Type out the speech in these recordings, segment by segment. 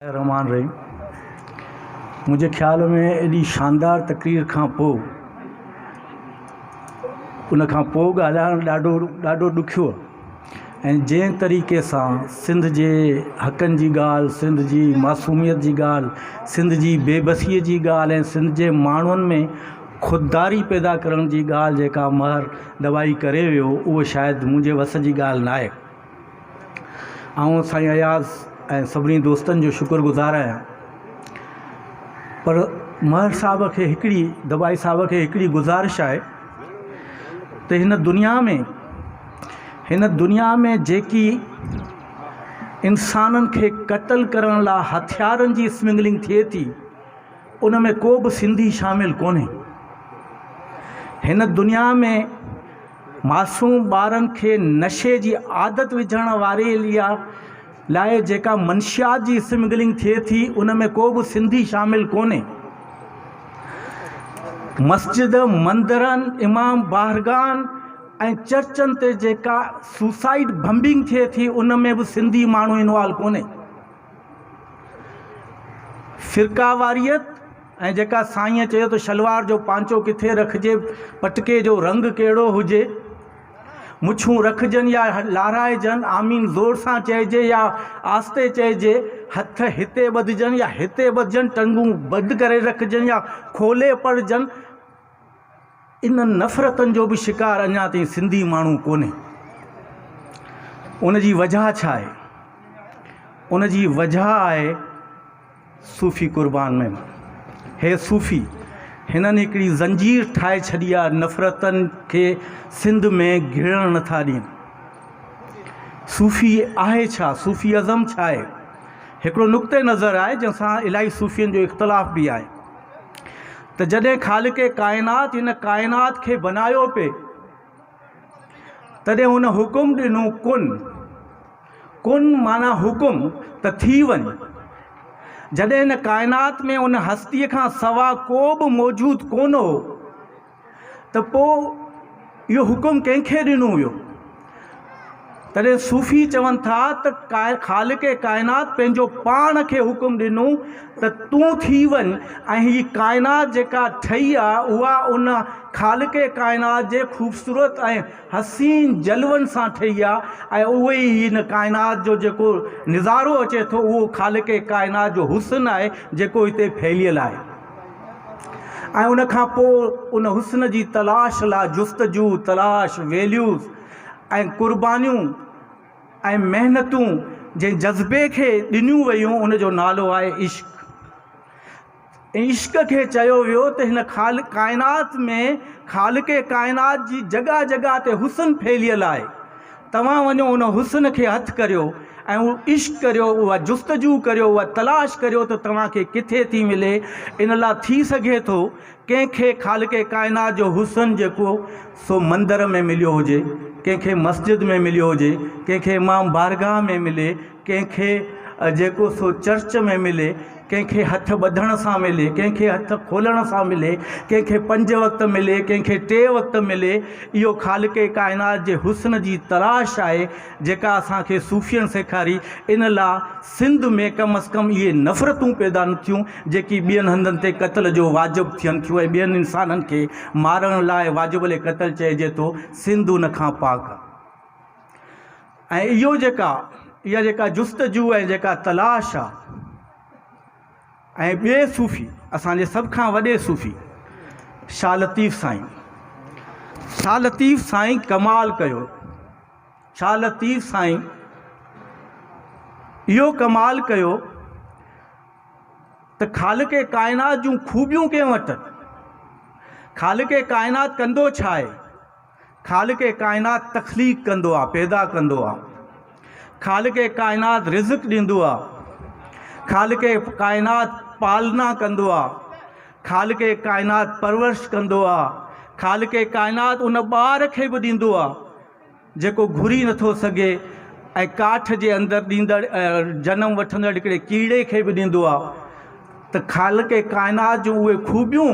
रहमान रहीम। मुझे ख़्याल में एॾी शानदार तक़रीर खां पोइ उन खां पोइ ॻाल्हाइणु ॾाढो ॾुखियो आहे। ऐं जंहिं तरीक़े सां सिंध जे हक़नि जी ॻाल्हि, सिंध जी मासूमियत जी ॻाल्हि, सिंध जी बेबसीअ जी ॻाल्हि ऐं सिंध जे माण्हुनि में ख़ुददारी पैदा करण जी ॻाल्हि जेका महर दवाई करे वियो, उहो शायदि मुंहिंजे वस जी ॻाल्हि न आहे। ऐं साईं अयाज़ ऐं सभिनी दोस्तनि जो शुक्रगुज़ार आहियां। पर महर साहब खे हिकिड़ी दवाई साहब खे हिकिड़ी गुज़ारिश आहे त हिन दुनिया में जेकी इंसाननि खे क़त्ल करण लाइ हथियारनि जी स्मगलिंग थिए थी, उन में को बि सिंधी शामिल कोन्हे। हिन दुनिया में मासूम ॿारनि खे नशे जी आदत विझण वारे लाइ जेका मंशियात जी स्मगलिंग थिए थी, उन में को बि सिंधी शामिल कोन्हे। मस्जिद, मंदिरनि, इमाम बारगाहनि ऐं चर्चनि ते जेका सुसाइड बम्बिंग थिए थी, उन में बि सिंधी माण्हू इन्वॉल्व कोन्हे। फ़िरकावारियत ऐं जेका साईं चयो त शलवार जो पांचो किथे रखिजे, पटके जो रंग कहिड़ो हुजे, मुछूं रखजनि या लाराइजनि, आमीन ज़ोर सां चइजे या आस्ते चइजे, हथ हिते ॿधजनि या हिते ॿधजनि, टंगूं बंदि करे रखजनि या खोले पढ़जनि, इन नफ़रतनि जो बि शिकार अञा ताईं सिंधी माण्हू कोन्हे। उन जी वजह छा आहे? उन जी वजह आहे सूफ़ी क़ुर्बान में। हे सूफ़ी हिननि हिकिड़ी ज़ंजीर ठाहे छॾी आहे, नफ़रतनि खे सिंध में घिड़ण नथा ॾियनि। सूफ़ी आहे छा? सूफ़ी अज़म छा आहे? हिकिड़ो नुक़्ते नज़र आहे जंहिंसां इलाही सूफ़ियुनि जो इख़्तिलाफ़ बि आहे त जॾहिं ख़ालिक़े काइनात हिन काइनात खे बनायो पे, तॾहिं हुन हुकुम ॾिनो कुन माना हुकुम त थी वञ। जॾहिं हिन काइनात में उन हस्तीअ खां सवा को बि मौजूदु कोन हो, त पोइ इहो हुकुम कंहिंखे ॾिनो वियो? तॾहिं सूफ़ी चवनि था त ख़ालिक़े काइनात पंहिंजो पाण खे हुकुम ॾिनो त तूं थी वञ, ऐं हीअ काइनात जेका ठही आहे उहा उन ख़ालिक़े काइनात जे ख़ूबसूरत ऐं हसीन जलवनि सां ठही आहे। ऐं उहे ई हिन काइनात जो जेको नज़ारो अचे थो, उहो ख़ालिक़े काइनात जो हुस्न आहे जेको हिते फैलियल आहे। ऐं उन खां पोइ उन हुस्न जी तलाश लाइ जुस्तजू, तलाश, वैल्यूज़ ऐं क़ुर्बानियूं ऐं महिनतूं जंहिं जज़्बे खे ॾिनियूं वयूं, उन जो नालो आहे इश्क़। ऐं इश्क़ खे चयो वियो त हिन काइनात में ख़ालिक़े काइनात जी जॻह जॻह ते हुस्न फैलियल आहे। तव्हां वञो उन हुस्न खे हथु करियो ऐं उहो इश्क़ करियो, उहा जुस्तजू करियो, उहा तलाश करियो त तव्हांखे किथे थी मिले। इन लाइ थी सघे थो कंहिंखे ख़ालिक़े काइनात जो हुस्न जेको सो मंदर में मिलियो हुजे, कंहिंखे मस्जिद में मिलियो हुजे, कंहिंखे इमाम बारगाह में मिले, कंहिंखे जेको सो चर्च में मिले, कंहिंखे हथ ॿधण सां मिले, कंहिंखे हथ खोलण सां मिले, कंहिंखे 5 वक़्त मिले, कंहिंखे 3 वक़्त मिले। इहो ख़ालिक़े काइनात जे हुस्न जी तलाश आहे जेका असांखे सूफ़ियनि सेखारी। इन लाइ सिंध में कम अज़ कम इहे नफ़रतूं पैदा न थियूं जेकी ॿियनि हंधनि ते क़त्ल जो वाजिबु थियनि थियूं ऐं ॿियनि इंसाननि खे मारण लाइ वाजिबुल क़त्ल चइजे थो। सिंध उन खां पाक आहे। ऐं इहा जेका जुस्तजू ऐं जेका तलाश आहे, ऐं ॿिए सूफ़ी असांजे सभ खां वॾे सूफ़ी शाह लतीफ़ साईं कमाल कयो। शाह लतीफ़ साईं इहो कमाल कयो त ख़ालिक़े काइनात जूं खूबियूं कंहिं वटि। ख़ालिक़े काइनात कंदो छा आहे? ख़ालिक़े काइनात तख़लीक़ कंदो आहे, पैदा कंदो आहे। ख़ालिक़े काइनात रिज़्क़ ॾींदो आहे। ख़ालिक़े काइनात पालना कंदो आहे। ख़ालिक़े काइनात परवरिश कंदो आहे। ख़ालिक़े काइनात उन ॿार खे बि ॾींदो आहे जेको घुरी नथो सघे, ऐं काठ जे अंदरि ॾींदड़ जनम वठंदड़ हिकिड़े कीड़े खे बि ॾींदो आहे। त ख़ालिक़े काइनात जूं उहे खूबियूं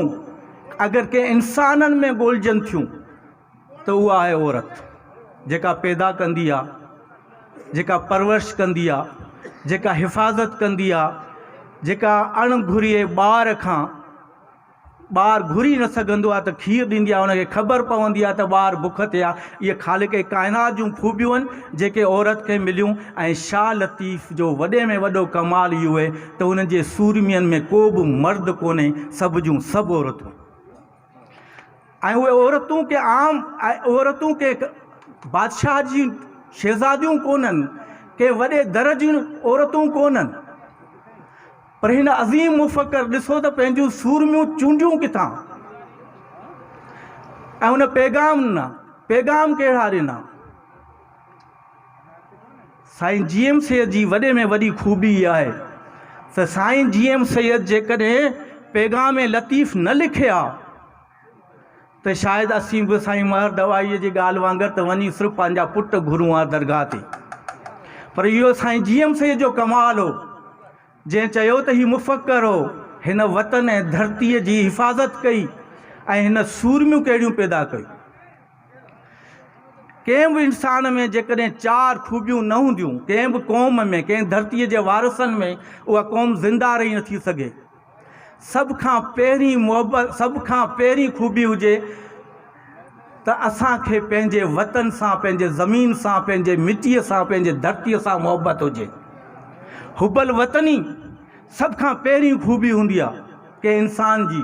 अगरि कंहिं इंसाननि में ॻोल्हजनि थियूं त उहा आहे औरत, जेका पैदा कंदी आहे, जेका परवरिश कंदी आहे, जेका हिफ़ाज़त कंदी आहे, जेका अणघुरिए ॿार खां ॿार घुरी न सघंदो आहे त खीरु ॾींदी आहे, उनखे ख़बर पवंदी आहे त ॿार बुख ते आहे। इहे ख़ालिक़ काइनात जूं ख़ूबियूं आहिनि जेके औरत खे मिलियूं। ऐं शाह लतीफ़ जो वॾे में वॾो कमाल इहो आहे त उन जे सूरमियुनि में को बि मर्द कोन्हे, सभु जूं सभु औरतूं। ऐं उहे औरतूं के आम औरतूं के बादशाह जी शहज़ादियूं कोन्हनि, के वॾे दर जूं औरतूं कोन्हनि, पर हिन अज़ीम मुफ़क्कर ॾिसो त पंहिंजूं सूरमियूं चूंडियूं किथां। ऐं उन पैगाम कहिड़ा ॾिना। साईं जीएम सैयद जी वॾे में वॾी ख़ूबी इहा आहे त साईं जीएम सैयद जेकॾहिं पैगाम लतीफ़ न लिखे हा त शायदि असीं बि साईं महर दवाईअ जी ॻाल्हि वांगुरु त वञी सिर्फ़ु पंहिंजा पुट घुरूं हा दरगाह ते। पर इहो साईं जीएम सैयद जो कमाल हो, जंहिं चयो त हीउ मुफ़क्कर हो, हिन वतन ऐं धरतीअ जी हिफ़ाज़त कई ऐं हिन सूरमियूं कहिड़ियूं पैदा कयूं। कंहिं बि इंसान में जेकॾहिं 4 ख़ूबियूं न हूंदियूं, कंहिं बि क़ौम में, कंहिं धरतीअ जे वारसनि में, उहा क़ौम ज़िंदा रही नथी सघे। सभ खां पहिरीं मुहबत, सभ खां पहिरीं ख़ूबी हुजे त असांखे पंहिंजे वतन सां, पंहिंजे ज़मीन सां, पंहिंजे मिटीअ सां, पंहिंजे धरतीअ सां मुहबत हुजे। हुबल वतनी सभ खां पहिरीं ख़ूबी हूंदी आहे कंहिं इंसान जी।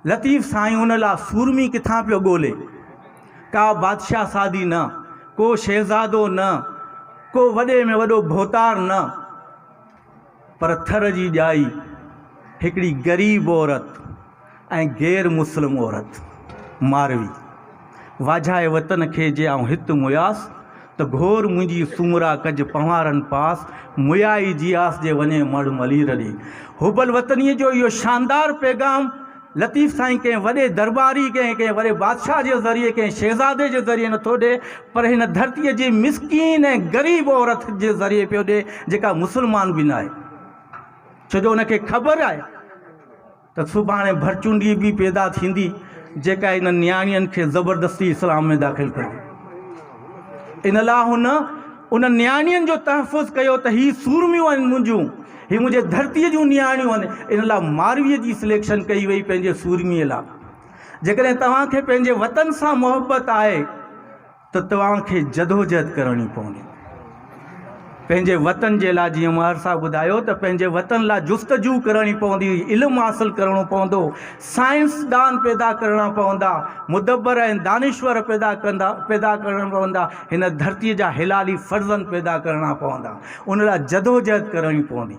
लतीफ़ साईं उन लाइ सूरमी किथां पियो ॻोल्हे? का बादशाह सादी न, को शहज़ादो न, को वॾे में वॾो भोतार न, पर थर जी ॼाई हिकिड़ी ग़रीब औरत ऐं गैर मुस्लिम औरत मारवी। वाझाए वतन खे जे आऊं हित मुयास त घोर मुंहिंजी सूमरा कज पवारनि पास, मुयाई जियास जे वञे मड़ मलीर ॾे। हुबल वतनीअ जो इहो शानदार पैगाम लतीफ़ साईं कंहिं वॾे दरबारी, कंहिं वॾे बादशाह जे ज़रिए, कंहिं शहज़ादे जे ज़रिए नथो ॾे, पर हिन धरतीअ जी मिसकीन ऐं ग़रीब औरत जे ज़रिए पियो ॾे, जेका मुस्लमान बि न आहे। छो जो उनखे ख़बर आहे त सुभाणे भरचुंडी बि पैदा थींदी जेका इन न्याणियुनि खे ज़बरदस्ती इस्लाम में दाख़िल कंदी। इन लाइ हुन उन न्याणियुनि जो तहफ़ुज़ कयो त हीअ सूरमियूं आहिनि मुंहिंजूं, हीअ मुंहिंजे धरतीअ जूं न्याणियूं आहिनि। इन लाइ मारवीअ जी सिलेक्शन कई वई पंहिंजे सूरमीअ लाइ। जेकॾहिं तव्हांखे पंहिंजे वतन सां मुहबत आहे त तव्हांखे जदोजहद करणी पवंदी। पंहिंजे वतन जे लाइ, जीअं महर साहब ॿुधायो त पंहिंजे वतन लाइ जुस्तजू करणी पवंदी, इल्मु हासिलु करणो पवंदो, साइंसदान पैदा करणा पवंदा, मुदब्बर ऐं दानिश्वर पैदा करणा पवंदा, हिन धरतीअ जा हिलाली फर्ज़न पैदा करणा पवंदा। उन लाइ जदोजहद करणी पवंदी।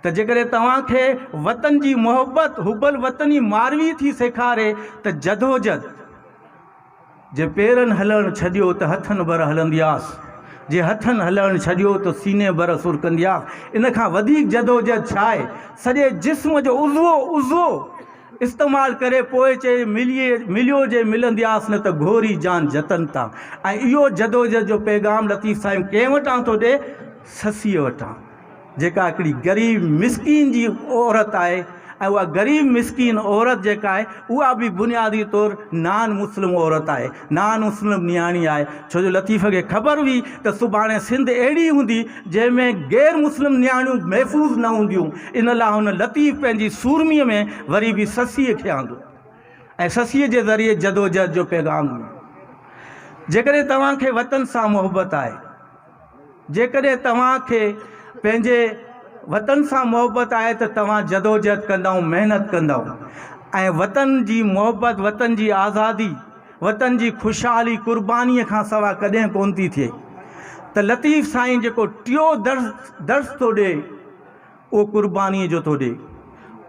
त जेकॾहिं तव्हांखे वतन जी मुहबत हुबल वतनी मारवी थी सेखारे त जदोजहद, जे पेरनि हलणु छॾियो त हथनि भर हलंदी आसि, जे हथनि हलणु छॾियो त सीने भर सुर कंदी आहे। इन खां वधीक जदोजहद छा आहे? सॼे जिस्म जो उज़वो इस्तेमालु करे पोइ चए मिलियो जे मिलंदी आसि, न त घोरी जान जतन था। ऐं इहो जदोजहद जो पैगाम लतीफ़ साईं कंहिं वटां थो ॾे? ससीअ वटां, जेका हिकिड़ी ग़रीब मिसकीन जी औरत आहे। ऐं उहा ग़रीब मिसकीन औरत जेका आहे उहा बि बुनियादी तौरु नान मुस्लिम औरत आहे, नान मुस्लिम नियाणी आहे। छो जो लतीफ़ खे ख़बर हुई त सुभाणे सिंध अहिड़ी हूंदी जंहिंमें गैर मुस्लिम नियाणियूं महफ़ूज़ न हूंदियूं। इन लाइ हुन लतीफ़ पंहिंजी सूरमीअ में वरी बि ससीअ खे आंदो ऐं ससीअ जे ज़रिए जदोजहद जो पैगाम ॾिनो। जेकॾहिं तव्हांखे वतन सां मुहबत आहे, जेकॾहिं तव्हांखे पंहिंजे वतन सां मुहबत आहे त तव्हां जदोजहद कंदव, महिनत कंदव। ऐं वतन जी मुहबत, वतन जी आज़ादी, वतन जी ख़ुशहाली क़ुर्बानीअ खां सवाइ कॾहिं कोन थी थिए। त लतीफ़ साईं जेको टियों दर्स थो ॾे उहो क़ुर्बानीअ जो थो ॾे।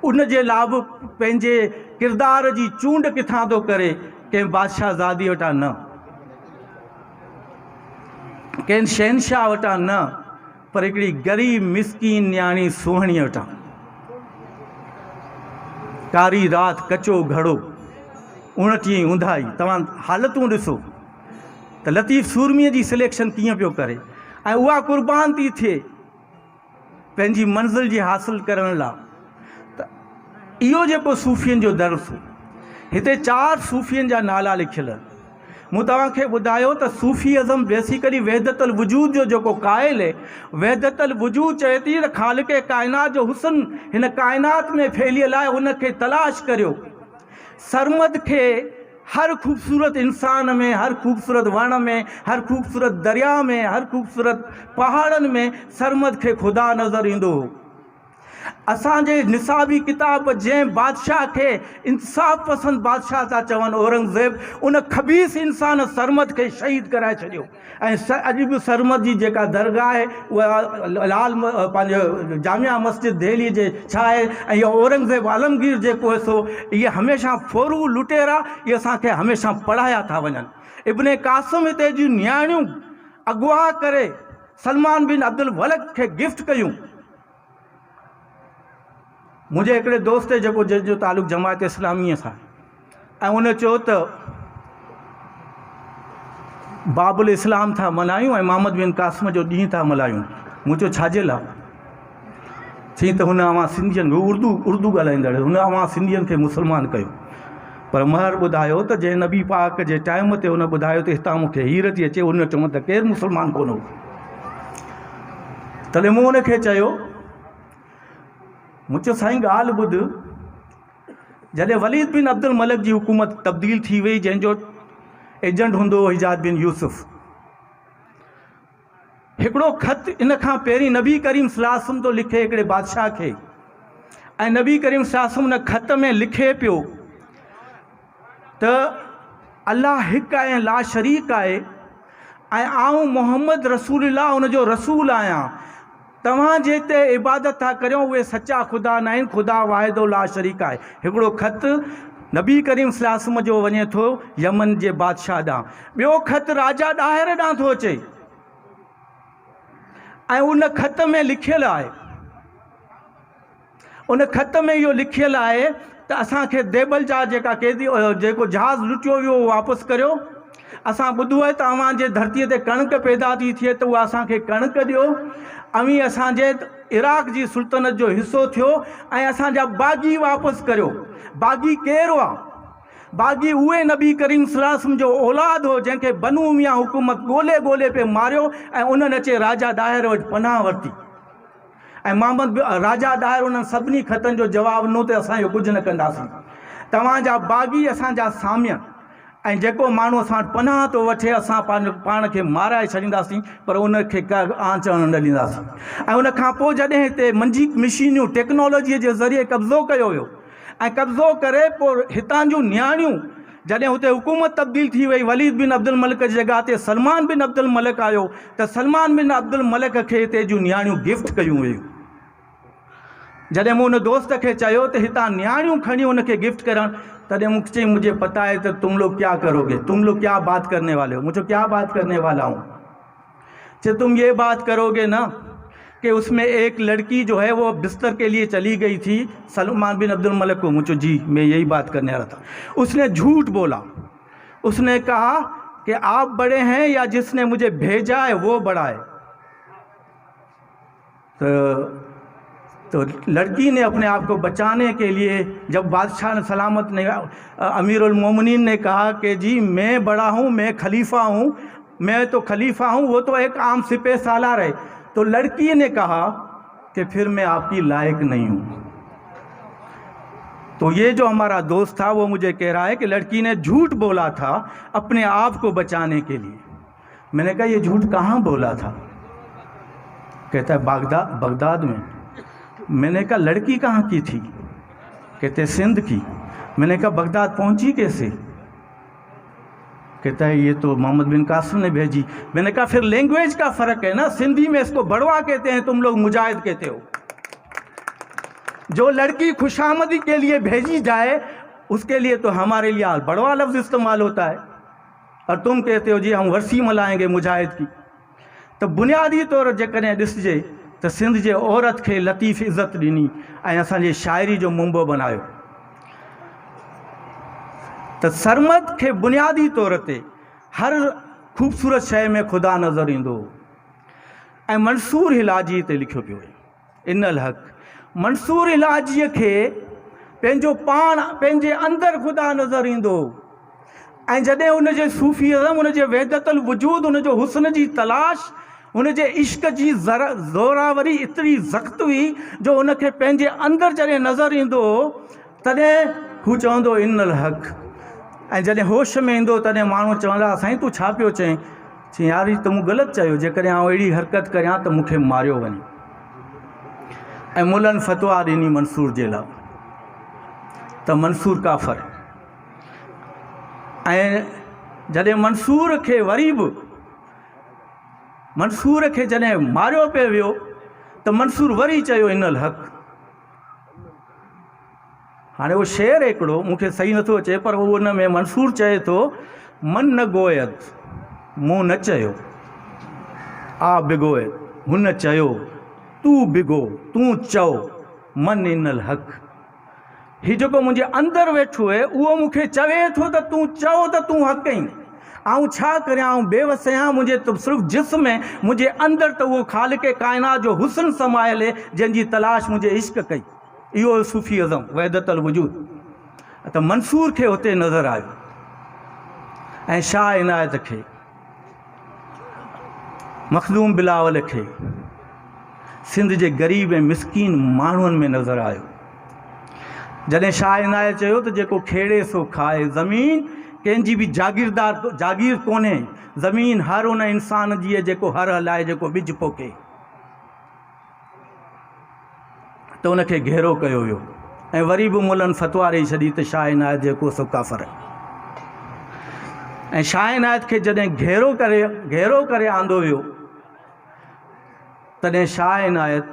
उन जे लाइ बि पंहिंजे किरदार जी चूंड किथां थो करे? कंहिं बादशाह ज़ादी वटां न, कंहिं शहनशाह वटां न, पर हिकिड़ी ग़रीब मिसकीन न्याणी सुहिणीअ वटां। कारी राति कचो घड़ो, 29 ऊंधाई। तव्हां हालतूं ॾिसो त लतीफ़ सूरमीअ जी सिलेक्शन कीअं पियो करे ऐं उहा क़ुर्बान थी थिए पंहिंजी मंज़िल जी हासिल करण लाइ। त इहो जेको सूफ़ियनि जो दर्स हो, हिते 4 सूफ़ियनि जा नाला लिखियल आहिनि। मूं तव्हांखे ॿुधायो त सूफ़ीअज़म बेसिकली वहदतुल वजूद जो जेको क़ाइल आहे, वहदतुल वजूद चए थी त ख़ालिक़े काइनात जो हुस्न हिन काइनात में फैलियल आहे, उनखे तलाश करियो। सरमद खे हर खूबसूरत इंसान में, हर खूबसूरत वण में, हर खूबसूरत दरिया में, हर खूबसूरत पहाड़नि में सरमद खे ख़ुदा नज़र ईंदो हो। असांजे निसाबी किताब जंहिं बादशाह खे इंसाफ़ पसंद बादशाह था चवनि औरंगज़ेब, उन खबीस इंसान सरमद खे शहीद कराए छॾियो। ऐं अॼु बि सरमद जी जेका दरगाह आहे उहा लाल पंहिंजो जामिया मस्जिद दिल्ली जे छा आहे, ऐं इहो औरंगज़ेब आलमगीर जेको आहे सो इहे हमेशह फोरू लुटेरा इहे असांखे हमेशह पढ़ाया था वञनि। इब्ने कासिम हिते जूं नियाणियूं अगवा करे सलमान बिन अब्दुल मलिक खे गिफ्ट कयूं। मुंहिंजे हिकिड़े दोस्त जेको जंहिंजो तालुक़ु जमायत इस्लामीअ सां, ऐं उन चयो त बाबुल इस्लाम था मल्हायूं ऐं मोहम्मद बिन कासिम जो ॾींहुं था मल्हायूं। मूं चयो छाजे लाइ? चई त हुन अवां सिंधियुनि उर्दू ॻाल्हाईंदड़ हुन अवां सिंधियुनि खे मुस्लमान कयो। पर महर ॿुधायो त जंहिं नबी पाक जे टाइम ते हुन ॿुधायो त हितां मूंखे हीर थी अचे, हुन चयो त केरु मुस्लमान कोन हो। तॾहिं मूं हुनखे चयो, मूं चयो साईं ॻाल्हि ॿुध, जॾहिं वलीद बिन अब्दुल मलिक जी हुकूमत तब्दील थी वई, जंहिंजो एजेंट हूंदो हो हिजाज बिन यूसुफ, हिकिड़ो ख़त इन खां पहिरीं नबी करीम सल्लल्लाहु अलैहि वसल्लम तो लिखे हिकिड़े बादशाह खे, ऐं नबी करीम सल्लल्लाहु अलैहि वसल्लम उन ख़त में लिखे पियो त अल्लाह हिकु आहे, ला शरीक आहे, ऐं आऊं मोहम्मद रसूलुल्लाह उनजो रसूल आहियां। तव्हां जे हिते इबादत था करियो उहे सचा ख़ुदा न आहिनि, ख़ुदा वाहिदो ला शरीक आहे। हिकिड़ो ख़त नबी करीम सल्लल्लाहु अलैहि वसल्लम जो वञे थो यमन जे बादशाह ॾांहुं, ॿियो ख़त राजा ॾाहिर ॾांहुं थो अचे, ऐं उन ख़त में लिखियलु आहे, उन ख़त में इहो लिखियलु आहे त असांखे देबल जा जेका कैदी जेको जहाज़ लुटियो वियो उहो वापसि करियो। असां ॿुधो आहे त अव्हांजे धरतीअ ते कणिक पैदा थी थिए त उहा असांखे कणिक ॾियो। अवी असांजे इराक़ जी सुल्तनत जो हिसो थियो ऐं असांजा बाग़ी वापसि करियो। बाग़ी केरु आहे? बाग़ी उहे नबी करीम सल्लल्लाहु अलैहि वसल्लम जो औलाद हो जंहिंखे बनु उमैया हुकूमत ॻोल्हे ॻोल्हे पे मारियो, ऐं उन्हनि अचे राजा ॾाहिर वटि पनाह वरिती, ऐं मोहम्मद राजा ॾाहिर उन्हनि सभिनी ख़तनि जो जवाबु ॾिनो त असां इहो कुझु न कंदासीं। तव्हांजा बाग़ी असांजा साम्य, ऐं जेको माण्हू असां वटि पनाह थो वठे असां पाण खे माराए छॾींदासीं, पर उनखे का आंच न ॾींदासीं। ऐं उनखां पोइ जॾहिं हिते मंझी मशीनियूं टेक्नोलॉजीअ जे ज़रिए कब्ज़ो कयो वियो, ऐं कब्ज़ो करे पोइ हितां जूं नियाणियूं जॾहिं हुते हुकूमत तब्दील थी वई, वलीद बिन अब्दुल मलिक जी जॻह ते सलमान बिन अब्दुल मलिक आयो, त सलमान बिन अब्दुल मलिक खे हिते जूं नियाणियूं गिफ्ट कयूं वियूं। जॾहिं मूं हुन दोस्त खे चयो त हितां नियाणियूं खणी हुनखे गिफ्ट करणु, तॾहिं मूंखे चई मुझे पता है तो तुम लोग क्या करोगे, तुम लोग क्या बात करने वाले हो। मुझे क्या बात करने वाला हूँ? कि तुम ये बात करोगे ना कि उसमें एक लड़की जो है वो बिस्तर के लिए चली गई थी सलमान बिन अब्दुल मलिक को। मुझे जी मैं यही बात करने वाला था। उसने झूठ बोला, उसने कहा कि आप बड़े हैं या जिसने मुझे भेजा है वो बड़ा है। तो लड़की ने अपने आप को बचाने के लिए, जब बादशाह ने सलामत ने अमीरुल मोमिनीन ने कहा कि जी मैं बड़ा हूँ, मैं खलीफा हूँ, मैं तो खलीफा हूँ, वो तो एक आम सिपह सालार है, तो लड़की ने कहा कि फिर मैं आपकी लायक नहीं हूँ। तो ये जो हमारा दोस्त था वो मुझे कह रहा है कि लड़की ने झूठ बोला था अपने आप को बचाने के लिए। मैंने कहा ये झूठ कहाँ बोला था? कहता है बगदाद में। मैंने कहा लड़की कहाँ की थी? कहते सिंध की। मैंने कहा बगदाद पहुंची कैसे? कहता है ये तो मोहम्मद बिन कासिम ने भेजी। मैंने कहा फिर लैंग्वेज का फ़र्क है ना, सिंधी में इसको बड़वा कहते हैं, तुम लोग मुजाहिद कहते हो। जो लड़की खुशामदी के लिए भेजी जाए उसके लिए तो हमारे लिए बड़वा लफ्ज़ इस्तेमाल होता है, और तुम कहते हो जी हम वर्सी मल्हाएंगे मुजाहिद की। तो बुनियादी तौर जेकॾहिं ॾिसजे तो सिंध जे औरत खे लतीफ़ इज़त ॾिनी ऐं असांजे शाइरी जो मुंबो बनायो। तो सरमद खे बुनियादी तौर ते हर ख़ूबसूरत शइ में ख़ुदा नज़र ईंदो। ऐं मंसूर हिलाजी ते लिखियो पियो इनल हक़। मंसूर हिलाजीअ खे पंहिंजो पाण पंहिंजे अंदरि ख़ुदा नज़र ईंदो। ऐं जॾहिं उनजे सूफ़ीज़म, उनजे वहदतुल वजूद, उनजो हुस्न जी तलाश, उनजे इश्क जी ज़ोरावरी एतिरी सख़्त हुई जो उनखे पंहिंजे अंदरि जॾहिं नज़र ईंदो तॾहिं हू चवंदो इनल हक़। ऐं जॾहिं होश में ईंदो तॾहिं माण्हू चवंदा साईं तूं छा पियो चईं? चई यार ही त मूं ग़लति चयो, जेकॾहिं आउं अहिड़ी हरकत करियां त मूंखे मारियो वञे। ऐं मुलनि फ़तवा ॾिनी मंसूर जे लाइ त मंसूर काफ़र। ऐं जॾहिं मंसूर खे वरी बि मंसूर खे जॾहिं मारियो पियो वियो त मंसूर वरी चयो इनल हक़। हाणे उहो शेर हिकिड़ो मूंखे सही नथो अचे, पर उहो उन में मंसूर चए थो मन न गोयत, मूं न चयो, आ बिगोयत, हुन चयो, तूं बिगो, तूं चओ, मन इनल हक़। हीउ जेको मुंहिंजे अंदरि वेठो आहे उहो मूंखे चवे थो त तूं चओ त तूं हक़ आहीं। आउं छा करियां? आउं बेवस आहियां। मुंहिंजे त सिर्फ़ु जिस्म में, मुंहिंजे अंदरि त उहो ख़ालिक़ काइनात जो हुस्न समायल आहे जंहिंजी तलाश मुंहिंजे इश्क कई। इहो सूफ़ीज़म वहदतुल वजूद। त मंसूर खे हुते नज़र आयो ऐं शाह इनायत खे, मखदूम बिलावल खे सिंध जे ग़रीब ऐं मिसकीन माण्हुनि में नज़र आयो। जॾहिं शाह इनायत चयो त जेको खेड़े सो खाए, ज़मीन कंहिंजी बि जागीर कोन्हे, ज़मीन हर उन इंसान जी आहे जेको हर हलाए, जेको ॿिज पोखे। त उनखे घेरो कयो वियो ऐं वरी बि मुलनि फ़तवा ॾेई छॾी त शाह इनायत जेको सो काफ़र आहे। ऐं शाह इनायत खे जॾहिं घेरो करे आंदो वियो तॾहिं शाह इनायत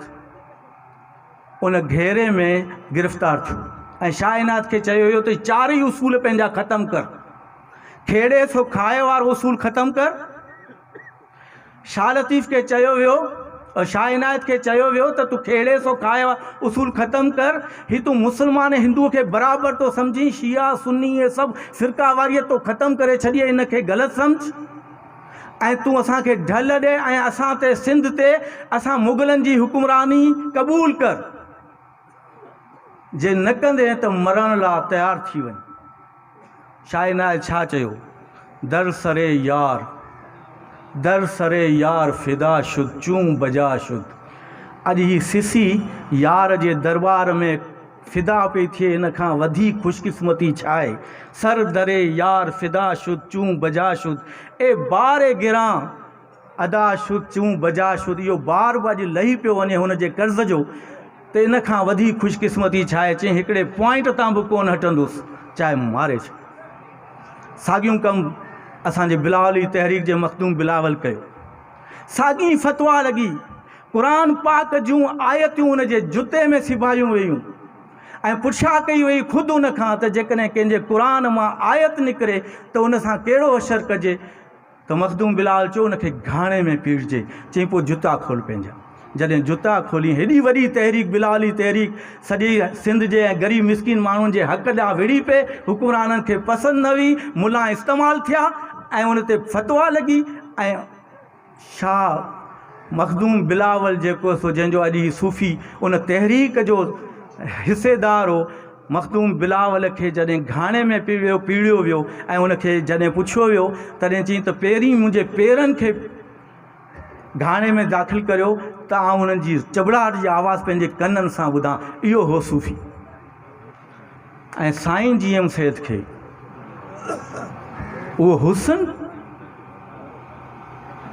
उन घेरे में गिरफ़्तार थियो ऐं शाह इनायत खे चयो वियो त चारई उसूल पंहिंजा ख़तमु कर। खेड़े सो खाए वारो उसूल ख़तमु कर। शाह लतीफ़ खे चयो वियो और शाह इनायत खे चयो वियो त तूं खेड़े सो खाए वारो उसूल ख़तमु कर। ही तूं मुस्लमान हिंदुओ खे बराबरि तो सम्झी, शिया सुन्नी इहे सभु फ़िरका वारीअ तो ख़तमु करे छॾी, इनखे ग़लति सम्झ ऐं तूं असांखे ढल ॾे ऐं असां ते सिंध ते असां मुग़लनि जी हुकुमरानी क़बूल कर। जे न कंदे त मरण लाइ तयारु थी वञ। शाह इनायत छा चयो? दर सरे यार फिदा शुद, चूं बजा शुद। अॼु ही सिसी यार जे दरबार में फिदा पई थिए, इन खां वधीक ख़ुशकिस्मती छा आहे? सर दरे यार फिदा शुद, चूं बजा शुद। ए बार गिरां अदा शुद, चूं बजा शुद। इहो बार बि अॼु लही पियो वञे हुन जे कर्ज़ जो, त इन खां वधीक ख़ुशकिस्मती छा आहे? चई हिकिड़े पॉइंट तां बि कोन हटंदुसि, चाहे मारे छो। साॻियूं कमु असांजे बिलावली तहरीक जे मखदूम बिलावल कयो। साॻी फ़तवा लॻी, क़ुरान पाक जूं आयतूं उन जे जुते में सिबायूं वेयूं ऐं पुछा कई वई ख़ुदि उन खां त जेकॾहिं कंहिंजे क़ुरान मां आयत निकिरे त उन सां कहिड़ो असरु कजे? त मखदूम बिलावल चयो उनखे घाणे में पीड़िजे। चई पोइ जुता खोल पंहिंजा। जॾहिं जुता खोली, हेॾी वॾी तहरीक बिलावली तहरीक सॼी सिंध जे ऐं ग़रीब मिसकिन माण्हुनि जे हक़ ॾांहुं विड़ी पे, हुकुमराननि खे पसंदि न हुई, मुला इस्तेमालु थिया ऐं उन ते फ़तवा लॻी। ऐं शाह मखदूम बिलावल जेको सो जंहिंजो अॼु ही सूफ़ी उन तहरीक जो हिसेदार हो, मखदूम बिलावल खे जॾहिं घाणे में पीड़ियो वियो ऐं उनखे जॾहिं पुछियो वियो तॾहिं चई त पहिरीं मुंहिंजे पेरनि खे घाणे में दाख़िल करियो त आउं उन्हनि जी चबड़ाहट जी आवाज़ पंहिंजे कननि सां ॿुधां। इहो हो सूफ़ी। ऐं साईं GM सैद खे उहो हुस्न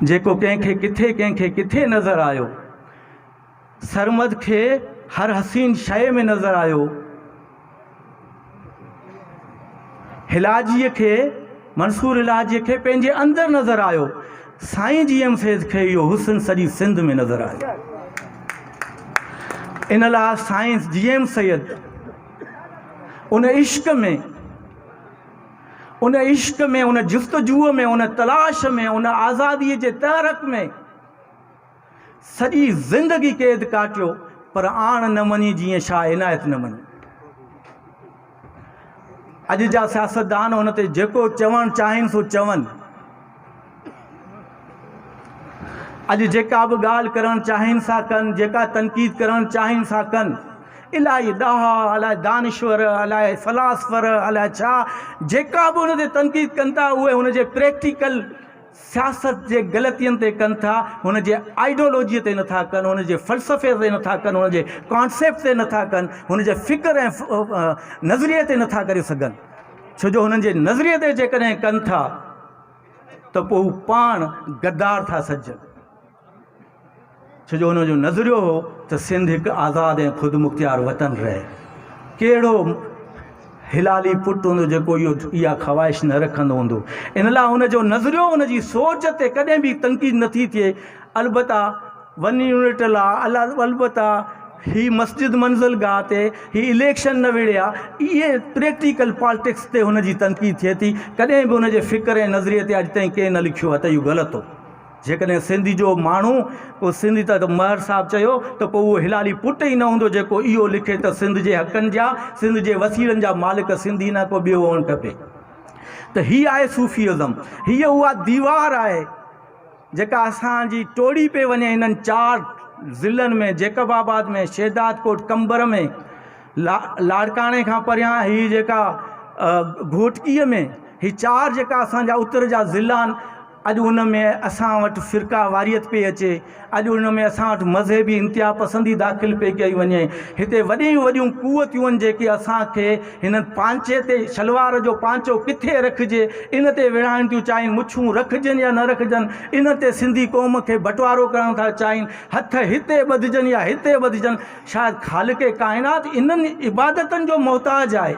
जेको कंहिंखे किथे नज़र आयो, सरमद खे हर हसीन शइ में नज़र आयो, हिलाजीअ खे, मंसूर हिलाजीअ खे पंहिंजे अंदरि नज़र आयो। साईं GM सैद खे इहो हुस्न सॼी सिंध में नज़र आयो। इन लाइ साईं GM सैद उन इश्क में, उन जुस्तजूअ में, उन तलाश में, उन आज़ादीअ जे तहरक में सॼी ज़िंदगी क़ैद काटियो, पर आण न मञी जीअं शाह इनायत न मञी। अॼु जा सियासतदान हुन ते जेको चवणु चाहिनि सो चवनि। अॼु जेका बि ॻाल्हि करणु चाहिनि था कनि, जेका तनक़ीद करणु चाहिनि था कनि, इलाही ॾाहा, अलाए दानिश्वर, अलाए फ़लासफ़र, अलाए छा जेका बि हुन ते तनक़ीद कनि था उहे हुन जे प्रैक्टिकल सियासत जे ग़लतियुनि ते कनि था, हुन जे आइडियोलॉजीअ ते नथा कनि, हुन जे फ़लसफ़े ते नथा कनि, हुन जे कॉन्सेप्ट ते नथा कनि, हुन जे फ़िक्र ऐं नज़रिए ते नथा करे सघनि। छो जो हुननि जे नज़रिए ते जेकॾहिं कनि था त पोइ हू पाण गद्दार था सजनि। छो जो हुनजो नज़रियो हो त सिंध हिकु आज़ादु ऐं ख़ुदि मुख़्तियार वतन रहे। कहिड़ो हिलाली पुटु हूंदो जेको इहा ख़्वाहिश न रखंदो हूंदो। इन लाइ हुनजो नज़रियो, हुनजी सोच ते कॾहिं बि तनक़ीद नथी थिए। अलबत्ता वनी यूनिट लाइ अलबत्ता ही मस्जिद मंज़िल गाह ते ही इलेक्शन न विड़िया, इहे प्रैक्टिकल पॉलिटिक्स ते हुनजी तनक़ीद थिए थी। कॾहिं बि हुनजे फ़िक्र ऐं नज़रिए ते अॼु ताईं कंहिं न लिखियो आहे त इहो ग़लति हो। जेकॾहिं सिंधी जो माण्हू को सिंधी त महर साहब चयो त पोइ उहो हिलाली पुट ई न हूंदो जेको इहो लिखे त सिंध जे हक़नि जा, सिंध जे वसीलनि जा मालिक सिंधी न को ॿियो हुअणु खपे। त हीअ आहे सूफ़ीइज़म। हीअ उहा दीवार आहे जेका असांजी टोड़ी पे वञे हिननि 4 ज़िलनि में, जेकबाबाद में, शेदादकोट, कंबर में, लाड़काणे खां परियां हीअ जेका घोटकीअ में, ही 4 जेका असांजा उत्तर जा ज़िला आहिनि, अॼु उन में असां वटि फ़िरका वारियत पई अचे। अॼु उन में असां वटि मज़हबी इंतिहा पसंदी दाख़िल पई कई वञे। हिते वॾियूं वॾियूं कुवतियूं आहिनि जेके असांखे हिन पांचे ते, शलवार जो पांचो किथे रखिजे इन ते विढ़ाइण थियूं चाहिनि, मुछूं रखिजनि या न रखिजनि इन ते सिंधी क़ौम खे बंटवारो करणु था चाहिनि, हथ हिते ॿधिजनि या हिते ॿधिजनि। शायदि ख़ालिक़े काइनात इन्हनि इबादतनि जो मोहताज आहे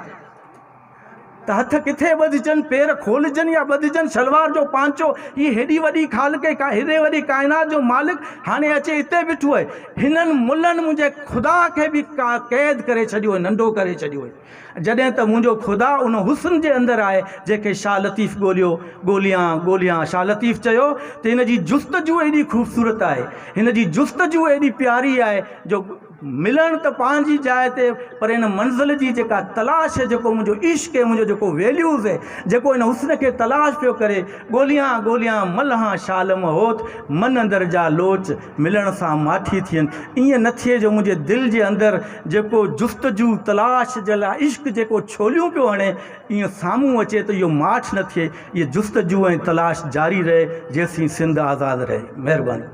त हथ किथे ॿधिजनि, पेर खोलिजनि या ॿधिजनि, शलवार जो पांचो, हीअ हेॾी वॾी हेॾे वॾी काइनात जो मालिक हाणे अचे हिते बीठो आहे। हिननि मुलनि मुंहिंजे ख़ुदा खे बि क़ैद करे छॾियो आहे, नंढो करे छॾियो आहे। जॾहिं त मुंहिंजो ख़ुदा उन हुस्न जे अंदरि आहे जंहिंखे शाह लतीफ़ ॻोल्हियां शाह लतीफ़ चयो त हिन जी जुस्तजू एॾी ख़ूबसूरत आहे, हिन जी जुस्तजू एॾी प्यारी आहे जो मिलण त पंहिंजी जाइ ते, पर हिन मंज़िल जी जेका तलाश है, जेको मुंहिंजो इश्क़ है, मुंहिंजो जेको वैल्यूज़ है, जेको हिन हुस्न खे तलाश पियो करे, ॻोल्हियां मल्हा शालम होत मन अंदरि जा लोच मिलण सां माठी थियनि। ईअं न थिए जो मुंहिंजे दिलि जे अंदरि जेको जुस्तजू तलाश जे लाइ इश्क़ जेको छोलियूं पियो हणे, ईअं साम्हूं अचे त इहो माठ न थिए। इहा जुस्तजू ऐं तलाश जारी रहे जेसीं सिंध आज़ादु रहे। महिरबानी।